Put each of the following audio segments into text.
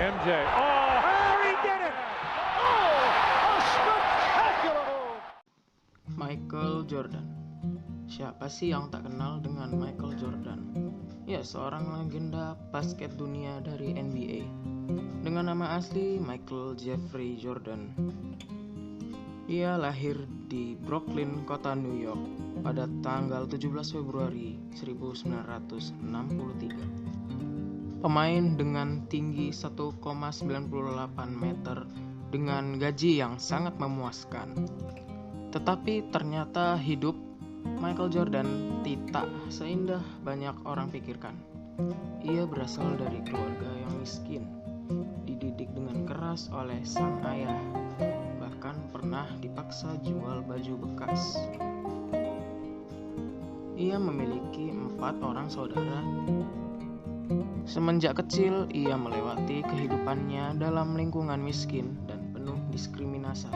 MJ. Oh, Harry did it! Oh, a spectacular move! Michael Jordan. Siapa sih yang tak kenal dengan Michael Jordan? Ya, seorang legenda basket dunia dari NBA. Dengan nama asli Michael Jeffrey Jordan. Ia lahir di Brooklyn, kota New York pada tanggal 17 Februari 1963. Pemain dengan tinggi 1,98 meter dengan gaji yang sangat memuaskan. Tetapi ternyata hidup Michael Jordan tidak seindah banyak orang pikirkan. Ia berasal dari keluarga yang miskin, dididik dengan keras oleh sang ayah, bahkan pernah dipaksa jual baju bekas. Ia memiliki 4 orang saudara. Semenjak kecil, ia melewati kehidupannya dalam lingkungan miskin dan penuh diskriminasi.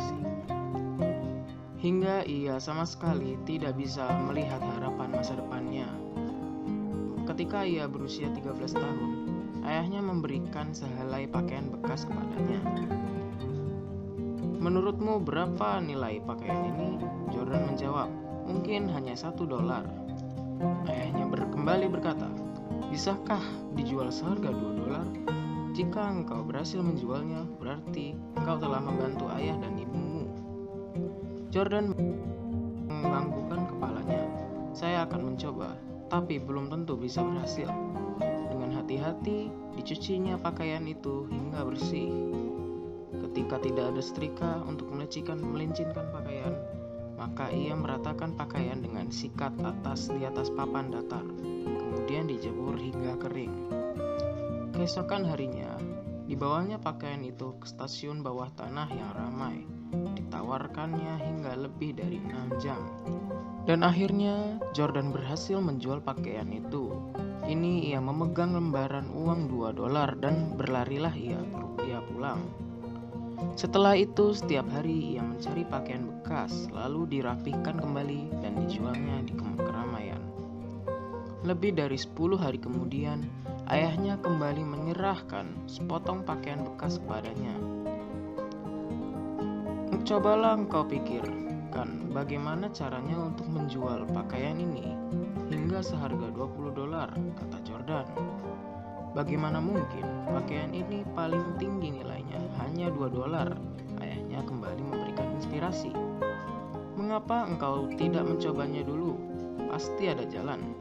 Hingga ia sama sekali tidak bisa melihat harapan masa depannya. Ketika ia berusia 13 tahun, ayahnya memberikan sehelai pakaian bekas kepadanya. Menurutmu berapa nilai pakaian ini? Jordan menjawab, mungkin hanya $1. Ayahnya kembali berkata, bisakah dijual seharga $2? Jika engkau berhasil menjualnya, berarti engkau telah membantu ayah dan ibumu. Jordan menganggukkan kepalanya. Saya akan mencoba, tapi belum tentu bisa berhasil. Dengan hati-hati, dicucinya pakaian itu hingga bersih. Ketika tidak ada setrika untuk melincinkan pakaian, maka ia meratakan pakaian dengan sikat di atas papan datar, kemudian dijemur hingga kering. Keesokan harinya, dibawanya pakaian itu ke stasiun bawah tanah yang ramai. Ditawarkannya hingga lebih dari 6 jam. Dan akhirnya Jordan berhasil menjual pakaian itu. Ini ia memegang lembaran uang $2 dan berlarilah ia pulang. Setelah itu setiap hari ia mencari pakaian bekas, lalu dirapihkan kembali dan dijualnya di keramaian. Lebih dari 10 hari kemudian, ayahnya kembali menyerahkan sepotong pakaian bekas kepadanya. Cobalah engkau pikirkan bagaimana caranya untuk menjual pakaian ini hingga seharga $20, kata Jordan. Bagaimana mungkin pakaian ini paling tinggi nilainya hanya $2? Ayahnya kembali memberikan inspirasi. Mengapa engkau tidak mencobanya dulu? Pasti ada jalan.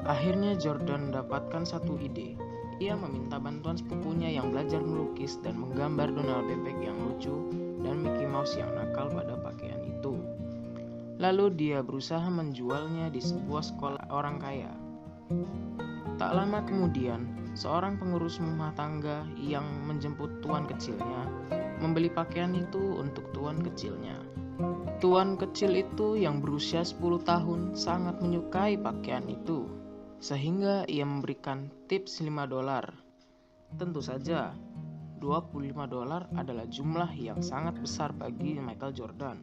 Akhirnya Jordan mendapatkan satu ide. Ia meminta bantuan sepupunya yang belajar melukis dan menggambar Donald bebek yang lucu dan Mickey Mouse yang nakal pada pakaian itu. Lalu dia berusaha menjualnya di sebuah sekolah orang kaya. Tak lama kemudian, seorang pengurus rumah tangga yang menjemput tuan kecilnya membeli pakaian itu untuk tuan kecilnya. Tuan kecil itu yang berusia 10 tahun sangat menyukai pakaian itu, sehingga ia memberikan tips $5. Tentu saja, $25 adalah jumlah yang sangat besar bagi Michael Jordan,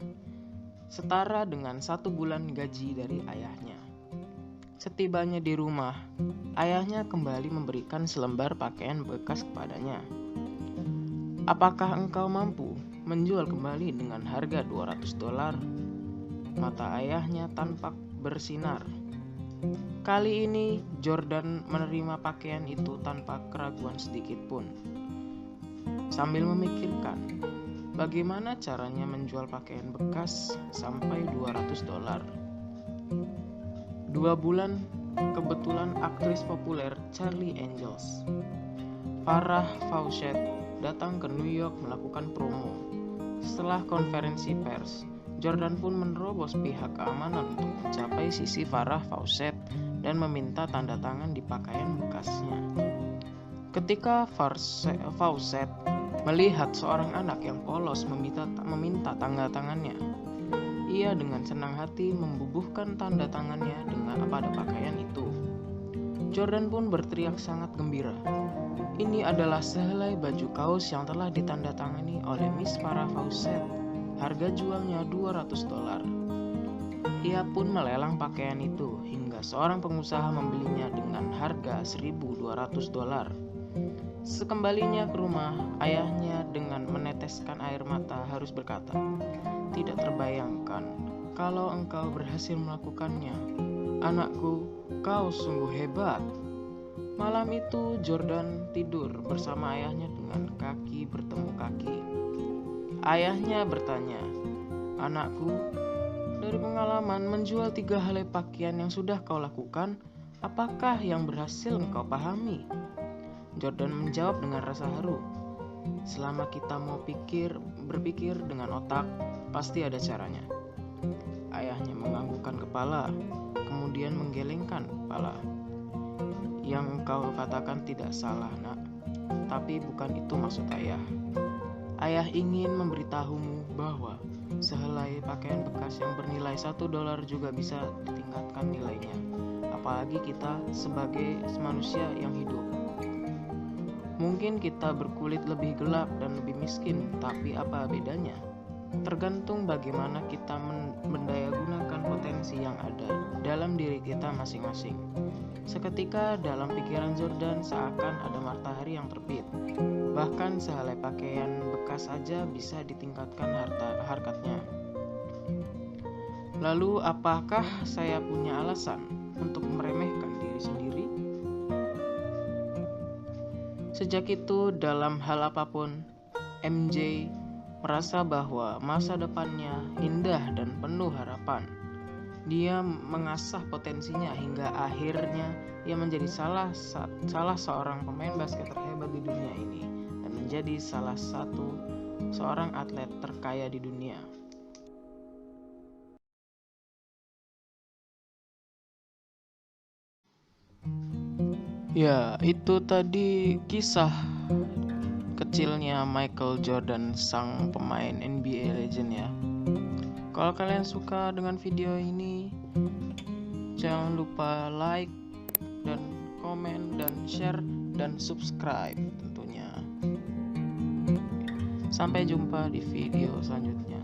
setara dengan 1 bulan gaji dari ayahnya. Setibanya di rumah, ayahnya kembali memberikan selembar pakaian bekas kepadanya. Apakah engkau mampu menjual kembali dengan harga $200? Mata ayahnya tampak bersinar. Kali ini Jordan menerima pakaian itu tanpa keraguan sedikit pun. Sambil memikirkan bagaimana caranya menjual pakaian bekas sampai $200. 2 bulan, kebetulan aktris populer Charlie Angels, Farrah Fawcett, datang ke New York melakukan promo. Setelah konferensi pers, Jordan pun menerobos pihak keamanan untuk mencapai sisi Farrah Fawcett dan meminta tanda tangan di pakaian bekasnya. Ketika Fawcett melihat seorang anak yang polos meminta tanda tangannya, ia dengan senang hati membubuhkan tanda tangannya pada pakaian itu. Jordan pun berteriak sangat gembira. Ini adalah sehelai baju kaos yang telah ditandatangani oleh Miss Farrah Fawcett. Harga jualnya $200. Ia pun melelang pakaian itu hingga seorang pengusaha membelinya dengan harga $1.200. Sekembalinya ke rumah, ayahnya dengan meneteskan air mata harus berkata, "Tidak terbayangkan kalau engkau berhasil melakukannya. Anakku, kau sungguh hebat." Malam itu Jordan tidur bersama ayahnya dengan kaki bertemu kaki. Ayahnya bertanya, "Anakku, dari pengalaman menjual 3 helai pakaian yang sudah kau lakukan, apakah yang berhasil engkau pahami?" Jordan menjawab dengan rasa haru, "Selama kita mau berpikir dengan otak, pasti ada caranya." Ayahnya menganggukkan kepala, kemudian menggelengkan kepala. "Yang engkau katakan tidak salah, nak. Tapi bukan itu maksud ayah. Ayah ingin memberitahumu bahwa sehelai pakaian bekas yang bernilai $1 juga bisa ditingkatkan nilainya. Apalagi kita sebagai manusia yang hidup. Mungkin kita berkulit lebih gelap dan lebih miskin, tapi apa bedanya? Tergantung bagaimana kita mendayagunakan potensi yang ada dalam diri kita masing-masing." Seketika dalam pikiran Jordan seakan ada matahari yang terbit. Bahkan sehelai pakaian bekas saja bisa ditingkatkan harganya. Lalu apakah saya punya alasan untuk meremehkan diri sendiri? Sejak itu dalam hal apapun, MJ merasa bahwa masa depannya indah dan penuh harapan. Dia mengasah potensinya hingga akhirnya ia menjadi salah seorang pemain basket terhebat di dunia ini dan menjadi seorang atlet terkaya di dunia. Ya, itu tadi kisah kecilnya Michael Jordan, sang pemain NBA legend ya. Kalau kalian suka dengan video ini, jangan lupa like dan komen dan share dan subscribe tentunya. Sampai jumpa di video selanjutnya.